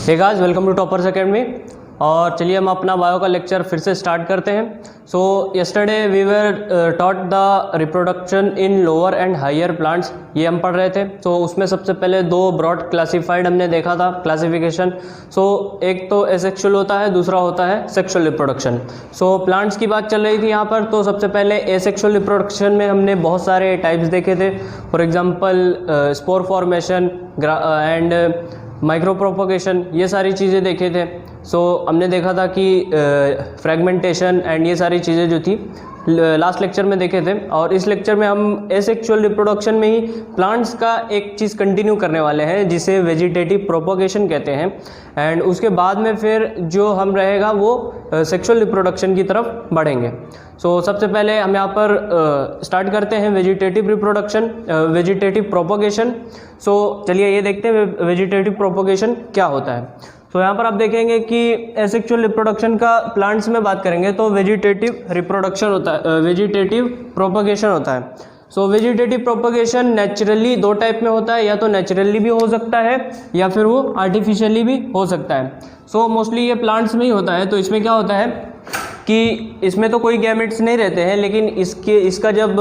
Hey guys, welcome to Toppers Academy. और चलिए हम अपना बायो का लेक्चर फिर से स्टार्ट करते हैं। So yesterday we were taught the reproduction in lower and higher plants, ये हम पढ़ रहे थे। तो उसमें सबसे पहले दो ब्रॉड क्लासिफाइड हमने देखा था क्लासिफिकेशन। सो एक तो एसेक्सुअल होता है, दूसरा होता है सेक्सुअल रिप्रोडक्शन। सो प्लांट्स की बात चल रही थी यहाँ पर। तो सबसे पहले एसेक्सुअल रिप्रोडक्शन में हमने बहुत सारे टाइप्स देखे थे। For example spore formation and micro propagation, ये सारी चीज़ें देखे थे। सो हमने देखा था कि फ्रेगमेंटेशन एंड ये सारी चीज़ें जो थी लास्ट लेक्चर में देखे थे। और इस लेक्चर में हम एसेक्सुअल रिप्रोडक्शन में ही प्लांट्स का एक चीज़ कंटिन्यू करने वाले हैं जिसे वेजिटेटिव प्रोपोगेशन कहते हैं। एंड उसके बाद में फिर जो हम रहेगा वो सेक्सुअल रिप्रोडक्शन की तरफ बढ़ेंगे। सो सबसे पहले हम यहाँ पर स्टार्ट करते हैं वेजिटेटिव रिप्रोडक्शन, वेजिटेटिव प्रोपोगेशन। सो चलिए ये देखते हैं वेजिटेटिव प्रोपोगेशन क्या होता है। तो यहाँ पर आप देखेंगे कि एसेक्सुअल रिप्रोडक्शन का प्लांट्स में बात करेंगे तो वेजिटेटिव रिप्रोडक्शन होता है, वेजिटेटिव प्रोपोगेशन होता है। सो वेजिटेटिव प्रोपोगेशन नेचुरली दो टाइप में होता है, या तो नेचुरली भी हो सकता है या फिर वो आर्टिफिशियली भी हो सकता है। सो मोस्टली ये प्लांट्स में ही होता है। तो इसमें क्या होता है कि इसमें तो कोई गैमेट्स नहीं रहते हैं, लेकिन इसका जब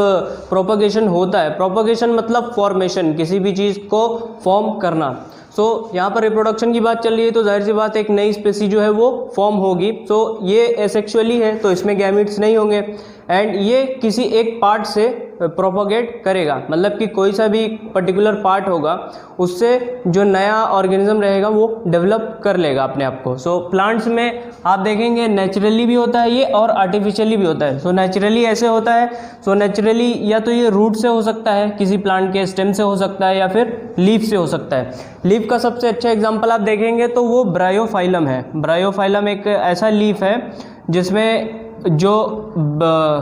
प्रोपोगेशन होता है, प्रोपोगेशन मतलब फॉर्मेशन, किसी भी चीज़ को फॉर्म करना। सो यहाँ पर रिप्रोडक्शन की बात चल रही है तो जाहिर सी बात एक नई स्पेसी जो है वो फॉर्म होगी। सो ये एसेक्सुअली है तो इसमें गैमेट्स नहीं होंगे एंड ये किसी एक पार्ट से प्रोपोगेट करेगा, मतलब कि कोई सा भी पर्टिकुलर पार्ट होगा उससे जो नया ऑर्गेनिज्म रहेगा वो डेवलप कर लेगा अपने आप को। सो प्लांट्स में आप देखेंगे नेचुरली भी होता है ये और आर्टिफिशियली भी होता है। सो नेचुरली ऐसे होता है, सो नेचुरली या तो ये रूट से हो सकता है, किसी प्लांट के स्टेम से हो सकता है, या फिर लीफ से हो सकता है। लीफ का सबसे अच्छा एग्जाम्पल आप देखेंगे तो वो ब्रायोफाइलम है। ब्रायोफाइलम एक ऐसा लीफ है जिसमें जो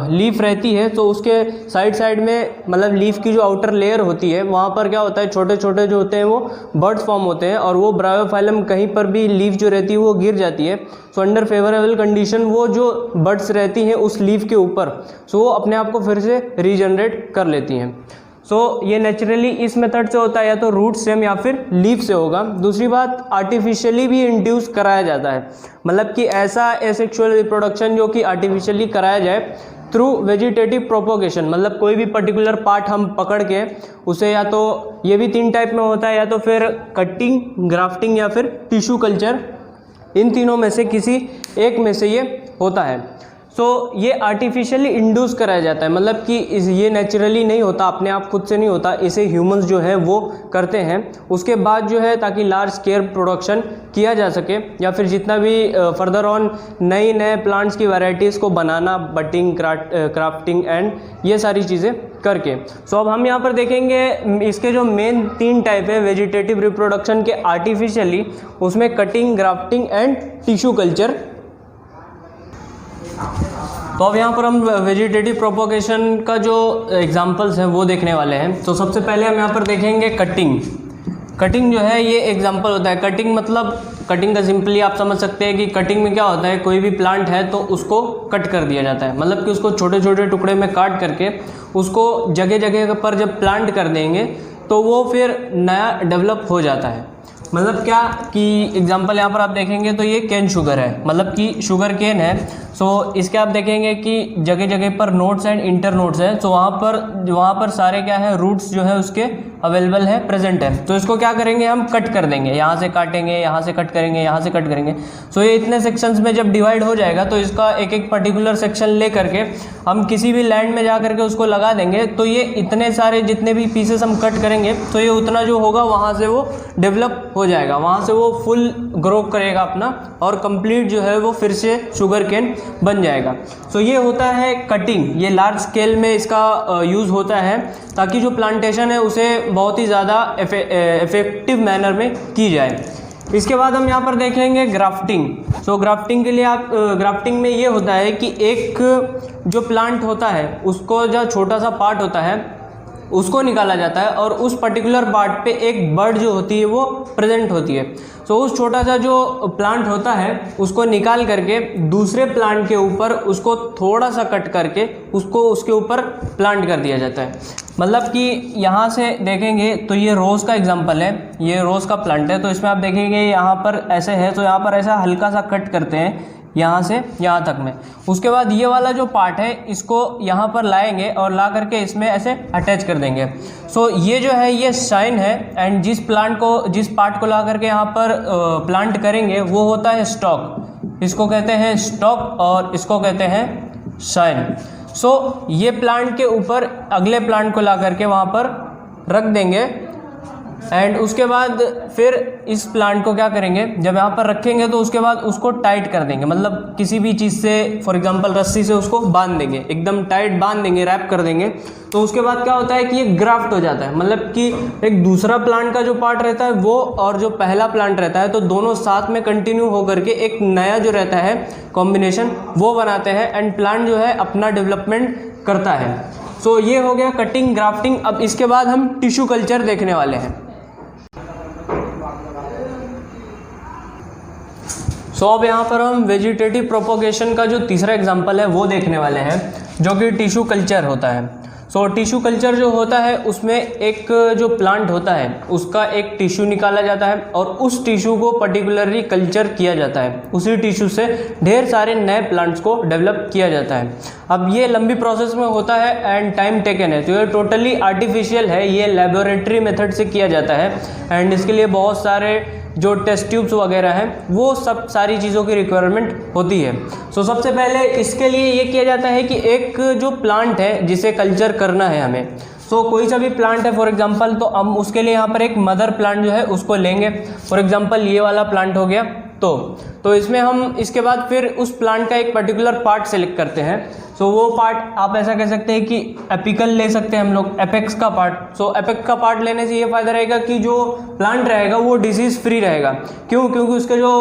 लीफ रहती है तो उसके साइड में, मतलब लीफ की जो आउटर लेयर होती है वहाँ पर क्या होता है, छोटे छोटे जो होते हैं वो बर्ड्स फॉर्म होते हैं। और वो ब्रायोफाइलम कहीं पर भी लीफ जो रहती है वो गिर जाती है। सो अंडर फेवरेबल कंडीशन वो जो बर्ड्स रहती हैं उस लीफ के ऊपर, सो वो अपने आप को फिर से रीजनरेट कर लेती हैं। सो ये नेचुरली इस मेथड से होता है, या तो रूट से या फिर लीफ से होगा। दूसरी बात, आर्टिफिशियली भी इंड्यूस कराया जाता है, मतलब कि ऐसा एसेक्सुअल रिप्रोडक्शन जो कि आर्टिफिशियली कराया जाए थ्रू वेजिटेटिव प्रोपोगेशन, मतलब कोई भी पर्टिकुलर पार्ट हम पकड़ के उसे, या तो ये भी तीन टाइप में होता है, या तो फिर कटिंग, ग्राफ्टिंग या फिर टिश्यू कल्चर, इन तीनों में से किसी एक में से ये होता है। सो ये आर्टिफिशियली इंड्यूस कराया जाता है, मतलब कि ये नेचुरली नहीं होता, अपने आप खुद से नहीं होता, इसे ह्यूमंस जो है वो करते हैं। उसके बाद जो है ताकि लार्ज स्केल प्रोडक्शन किया जा सके, या फिर जितना भी फर्दर ऑन नए प्लांट्स की वैरायटीज़ को बनाना, बटिंग, क्राफ्टिंग एंड ये सारी चीज़ें करके। सो अब हम यहाँ पर देखेंगे इसके जो मेन तीन टाइप है वेजिटेटिव रिप्रोडक्शन के आर्टिफिशियली, उसमें cutting, grafting and tissue culture. तो अब यहाँ पर हम वेजिटेटिव प्रोपोगेशन का जो एग्जांपल्स हैं वो देखने वाले हैं। तो सबसे पहले हम यहाँ पर देखेंगे कटिंग। कटिंग जो है ये एग्जांपल होता है। कटिंग मतलब, कटिंग का सिंपली आप समझ सकते हैं कि कटिंग में क्या होता है, कोई भी प्लांट है तो उसको कट कर दिया जाता है, मतलब कि उसको छोटे छोटे टुकड़े में काट करके उसको जगह जगह पर जब प्लांट कर देंगे तो वो फिर नया डेवलप हो जाता है। मतलब क्या कि एग्जांपल यहाँ पर आप देखेंगे तो ये केन शुगर है, मतलब कि शुगर केन है। सो इसके आप देखेंगे कि जगह जगह पर नोड्स एंड इंटर नोड्स है। तो वहाँ पर सारे क्या है, रूट्स जो है उसके अवेलेबल है, प्रेजेंट है। तो इसको क्या करेंगे, हम कट कर देंगे, यहाँ से काटेंगे, यहाँ से कट करेंगे, यहाँ से कट करेंगे। सो ये इतने सेक्शंस में जब डिवाइड हो जाएगा तो इसका एक एक पर्टिकुलर सेक्शन ले करके हम किसी भी लैंड में जा करके उसको लगा देंगे। तो ये इतने सारे जितने भी पीसेस हम कट करेंगे तो ये उतना जो होगा वहाँ से वो डेवलप हो जाएगा, वहाँ से वो फुल ग्रो करेगा अपना और कंप्लीट जो है वो फिर से शुगर केन बन जाएगा। सो ये होता है कटिंग। ये लार्ज स्केल में इसका यूज़ होता है ताकि जो प्लांटेशन है उसे बहुत ही ज़्यादा इफेक्टिव मैनर में की जाए। इसके बाद हम यहाँ पर देखेंगे ग्राफ्टिंग। सो ग्राफ्टिंग के लिए आप ग्राफ्टिंग में ये होता है कि एक जो प्लांट होता है उसको जो छोटा सा पार्ट होता है उसको निकाला जाता है और उस पर्टिकुलर पार्ट पे एक बर्ड जो होती है वो प्रेजेंट होती है। सो उस छोटा सा जो प्लांट होता है उसको निकाल करके दूसरे प्लांट के ऊपर उसको थोड़ा सा कट करके उसको उसके ऊपर प्लांट कर दिया जाता है। मतलब कि यहाँ से देखेंगे तो ये रोज़ का एग्जांपल है, ये रोज़ का प्लांट है। तो इसमें आप देखेंगे यहाँ पर ऐसे है, तो यहाँ पर ऐसा हल्का सा कट करते हैं यहाँ से यहाँ तक में। उसके बाद ये वाला जो पार्ट है इसको यहाँ पर लाएंगे और ला करके इसमें ऐसे अटैच कर देंगे। सो ये जो है ये साइन है, एंड जिस पार्ट को ला करके यहाँ पर प्लांट करेंगे वो होता है स्टॉक। इसको कहते हैं स्टॉक और इसको कहते हैं साइन। सो ये प्लांट के ऊपर अगले प्लांट को ला करके वहाँ पर रख देंगे, एंड उसके बाद फिर इस प्लांट को क्या करेंगे, जब यहाँ पर रखेंगे तो उसके बाद उसको टाइट कर देंगे, मतलब किसी भी चीज़ से, फॉर एग्जांपल रस्सी से उसको बांध देंगे, एकदम टाइट बांध देंगे, रैप कर देंगे। तो उसके बाद क्या होता है कि ये ग्राफ्ट हो जाता है, मतलब कि एक दूसरा प्लांट का जो पार्ट रहता है वो और जो पहला प्लांट रहता है तो दोनों साथ में कंटिन्यू होकर के एक नया जो रहता है कॉम्बिनेशन वो बनाते हैं, एंड प्लांट जो है अपना डेवलपमेंट करता है। सो ये हो गया कटिंग, ग्राफ्टिंग। अब इसके बाद हम टिश्यू कल्चर देखने वाले हैं। सो अब यहाँ पर हम वेजिटेटिव प्रोपोगेशन का जो तीसरा एग्जांपल है वो देखने वाले हैं, जो कि टिश्यू कल्चर होता है। सो टिश्यू कल्चर जो होता है उसमें एक जो प्लांट होता है उसका एक टिश्यू निकाला जाता है और उस टिश्यू को पर्टिकुलरली कल्चर किया जाता है। उसी टिश्यू से ढेर सारे नए प्लांट्स को डेवलप किया जाता है। अब ये लंबी प्रोसेस में होता है एंड टाइम टेकन है, तो ये टोटली आर्टिफिशियल है, ये लेबोरेटरी मेथड से किया जाता है, एंड इसके लिए बहुत सारे जो टेस्ट ट्यूब्स वगैरह हैं वो सब सारी चीज़ों की रिक्वायरमेंट होती है। सो सबसे पहले इसके लिए ये किया जाता है कि एक जो प्लांट है जिसे कल्चर करना है हमें, सो कोई सा भी प्लांट है फॉर एग्जांपल, तो हम उसके लिए यहाँ पर एक मदर प्लांट जो है उसको लेंगे। फॉर एग्जांपल ये वाला प्लांट हो गया, तो इसमें हम इसके बाद फिर उस प्लांट का एक पर्टिकुलर पार्ट सेलेक्ट करते हैं। सो वो पार्ट आप ऐसा कह सकते हैं कि एपिकल ले सकते हैं हम लोग, एपेक्स का पार्ट। सो एपेक्स का पार्ट लेने से ये फ़ायदा रहेगा कि जो प्लांट रहेगा वो डिजीज़ फ्री रहेगा। क्यों? क्योंकि उसके जो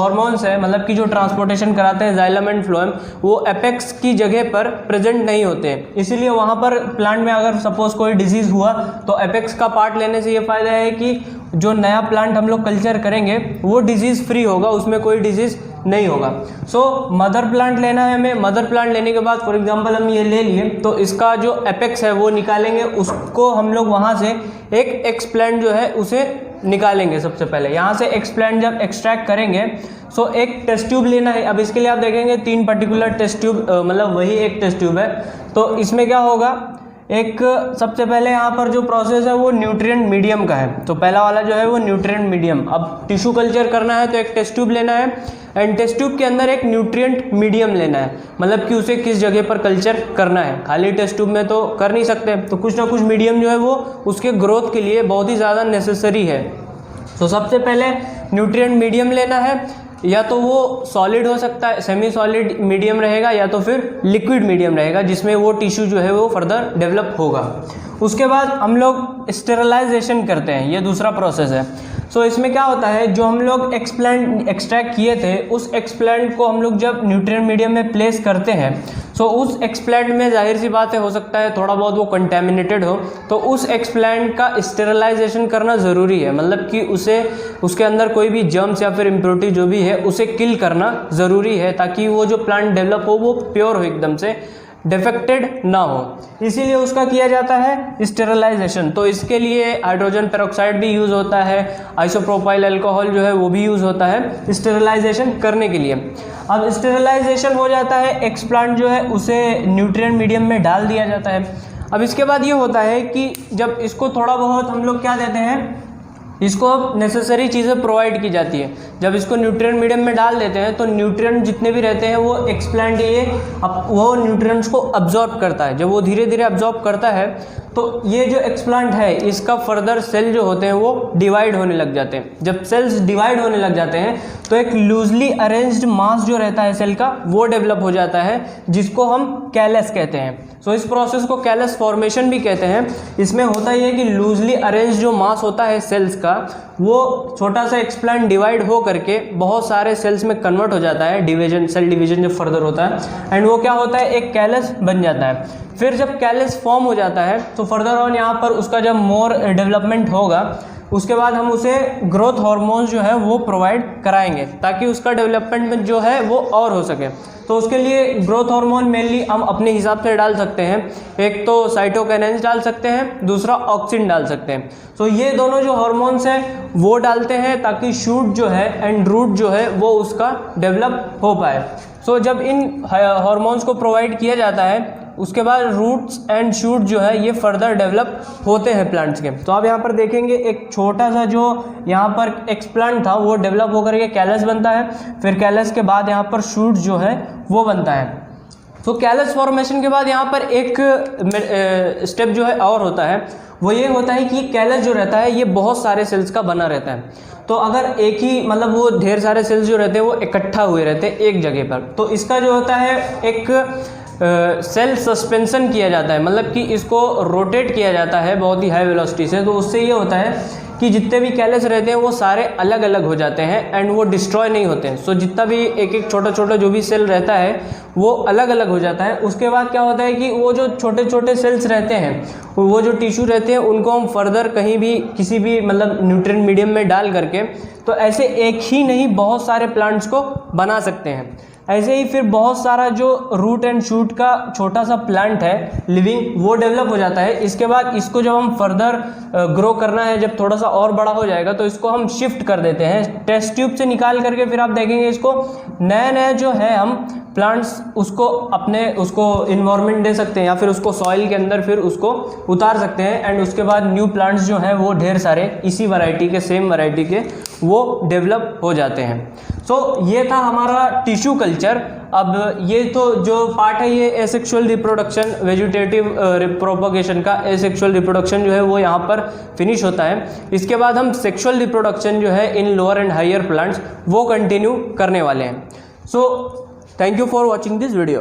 हार्मोन्स है, मतलब कि जो ट्रांसपोर्टेशन कराते हैं जाइलम एंड फ्लोएम, वो एपेक्स की जगह पर प्रेजेंट नहीं होते हैं। इसीलिए वहाँ पर प्लांट में अगर सपोज कोई डिजीज़ हुआ तो एपेक्स का पार्ट लेने से ये फ़ायदा है कि जो नया प्लांट हम लोग कल्चर करेंगे वो डिजीज़ फ्री होगा, उसमें कोई डिजीज़ नहीं होगा। सो मदर प्लांट लेना है हमें। मदर प्लांट लेने के बाद फॉर एग्जांपल हम ये ले लिए, तो इसका जो एपेक्स है वो निकालेंगे, उसको हम लोग वहाँ से एक एक्सप्लांट जो है उसे निकालेंगे। सबसे पहले यहाँ से एक्सप्लांट जब एक्सट्रैक्ट करेंगे, सो एक टेस्ट ट्यूब लेना है। अब इसके लिए आप देखेंगे 3 पर्टिकुलर टेस्ट ट्यूब, मतलब वही एक टेस्ट ट्यूब है। तो इसमें क्या होगा, एक सबसे पहले यहाँ पर जो प्रोसेस है वो न्यूट्रिएंट मीडियम का है। तो पहला वाला जो है वो न्यूट्रिएंट मीडियम। अब टिश्यू कल्चर करना है तो एक टेस्ट ट्यूब लेना है, एंड टेस्ट ट्यूब के अंदर एक न्यूट्रिएंट मीडियम लेना है, मतलब कि उसे किस जगह पर कल्चर करना है। खाली टेस्ट ट्यूब में तो कर नहीं सकते, तो कुछ ना कुछ मीडियम जो है वो उसके ग्रोथ के लिए बहुत ही ज़्यादा नेसेसरी है। तो सबसे पहले न्यूट्रिएंट मीडियम लेना है, या तो वो सॉलिड हो सकता है, सेमी सॉलिड मीडियम रहेगा, या तो फिर लिक्विड मीडियम रहेगा जिसमें वो टिश्यू जो है वो फर्दर डेवलप होगा। उसके बाद हम लोग स्टेरलाइजेशन करते हैं, ये दूसरा प्रोसेस है। सो इसमें क्या होता है, जो हम लोग एक्सप्लांट एक्सट्रैक्ट किए थे उस एक्सप्लांट को हम लोग जब न्यूट्रिएंट मीडियम में प्लेस करते हैं, सो उस एक्सप्लांट में जाहिर सी बात है हो सकता है थोड़ा बहुत वो कंटेमिनेटेड हो, तो उस एक्सप्लांट का स्टेरलाइजेशन करना ज़रूरी है। मतलब कि उसे उसके अंदर कोई भी जर्म्स या फिर इम्प्योरिटी जो भी है उसे किल करना ज़रूरी है, ताकि वो जो प्लांट डेवलप हो वो प्योर हो, एकदम से डिफेक्टेड ना हो। इसीलिए उसका किया जाता है स्टेरलाइजेशन। तो इसके लिए हाइड्रोजन पेरोक्साइड भी यूज़ होता है, आइसोप्रोपाइल अल्कोहल जो है वो भी यूज़ होता है स्टेरलाइजेशन करने के लिए। अब स्टेरलाइजेशन हो जाता है, एक्सप्लांट जो है उसे न्यूट्रिएंट मीडियम में डाल दिया जाता है। अब इसके बाद ये होता है कि जब इसको थोड़ा बहुत हम लोग क्या देते हैं, इसको नेसेसरी चीज़ें प्रोवाइड की जाती है। जब इसको न्यूट्रिएंट मीडियम में डाल देते हैं तो न्यूट्रिएंट जितने भी रहते हैं वो एक्सप्लांट वो न्यूट्रिएंट्स को अब्जॉर्ब करता है। जब वो धीरे धीरे अब्जॉर्ब करता है तो ये जो एक्सप्लांट है इसका फर्दर सेल जो होते हैं वो डिवाइड होने लग जाते हैं। जब सेल्स डिवाइड होने लग जाते हैं तो एक लूजली अरेंज्ड मास जो रहता है सेल का वो डेवलप हो जाता है, जिसको हम कैलस कहते हैं। सो इस प्रोसेस को कैलस फॉर्मेशन भी कहते हैं। इसमें होता ही है कि लूजली अरेंज जो मास होता है सेल्स का वो छोटा सा एक्सप्लांट डिवाइड हो करके बहुत सारे सेल्स में कन्वर्ट हो जाता है, डिवीजन, सेल डिवीजन जब फर्दर होता है, एंड वो क्या होता है, एक कैलस बन जाता है। फिर जब कैलस फॉर्म हो जाता है तो फर्दर ऑन यहाँ पर उसका जब मोर डेवलपमेंट होगा उसके बाद हम उसे ग्रोथ हार्मोन्स जो है वो प्रोवाइड कराएंगे ताकि उसका डेवलपमेंट जो है वो और हो सके। तो उसके लिए ग्रोथ हार्मोन मेनली हम अपने हिसाब से डाल सकते हैं। एक तो साइटोकिनिन डाल सकते हैं, दूसरा ऑक्सिन डाल सकते हैं। तो ये दोनों जो हार्मोन्स हैं वो डालते हैं ताकि शूट जो है एंड रूट जो है वो उसका डेवलप हो पाए। सो जब इन हार्मोन्स को प्रोवाइड किया जाता है उसके बाद रूट्स एंड शूट जो है ये फर्दर डेवलप होते हैं प्लांट्स के। तो आप यहाँ पर देखेंगे एक छोटा सा जो यहाँ पर एक्सप्लांट था वो डेवलप होकर के कैलस बनता है, फिर कैलस के बाद यहाँ पर शूट जो है वो बनता है। तो कैलस फॉर्मेशन के बाद यहाँ पर एक स्टेप जो है और होता है, वो ये होता है कि कैलस जो रहता है ये बहुत सारे सेल्स का बना रहता है। तो अगर एक ही मतलब वो ढेर सारे सेल्स जो रहते हैं वो इकट्ठा हुए रहते हैं एक जगह पर, तो इसका जो होता है एक सेल सस्पेंशन किया जाता है, मतलब कि इसको रोटेट किया जाता है बहुत ही हाई वेलोसिटी से। तो उससे ये होता है कि जितने भी कैलस रहते हैं वो सारे अलग अलग हो जाते हैं एंड वो डिस्ट्रॉय नहीं होते हैं। सो जितना भी एक एक छोटा छोटा जो भी सेल रहता है वो अलग अलग हो जाता है। उसके बाद क्या होता है कि वो जो छोटे छोटे सेल्स रहते हैं, वो जो टिश्यू रहते हैं, उनको हम फर्दर कहीं भी किसी भी मतलब न्यूट्रिएंट मीडियम में डाल करके तो ऐसे एक ही नहीं बहुत सारे प्लांट्स को बना सकते हैं। ऐसे ही फिर बहुत सारा जो रूट एंड शूट का छोटा सा प्लांट है लिविंग वो डेवलप हो जाता है। इसके बाद इसको जब हम फर्दर ग्रो करना है, जब थोड़ा सा और बड़ा हो जाएगा तो इसको हम शिफ्ट कर देते हैं टेस्ट ट्यूब से निकाल करके। फिर आप देखेंगे इसको नए नए जो है हम प्लांट्स उसको अपने उसको इन्वायरमेंट दे सकते हैं या फिर उसको सॉइल के अंदर फिर उसको उतार सकते हैं एंड उसके बाद न्यू प्लांट्स जो हैं वो ढेर सारे इसी वैरायटी के सेम वैरायटी के वो डेवलप हो जाते हैं। सो ये था हमारा टिश्यू कल्चर। अब ये तो जो पार्ट है ये एसेक्सुअल रिप्रोडक्शन वेजिटेटिव प्रोपगेशन का एसेक्सुअल रिप्रोडक्शन जो है वो यहाँ पर फिनिश होता है। इसके बाद हम सेक्सुअल रिप्रोडक्शन जो है in lower and higher plants वो कंटिन्यू करने वाले हैं। So thank you for watching this video.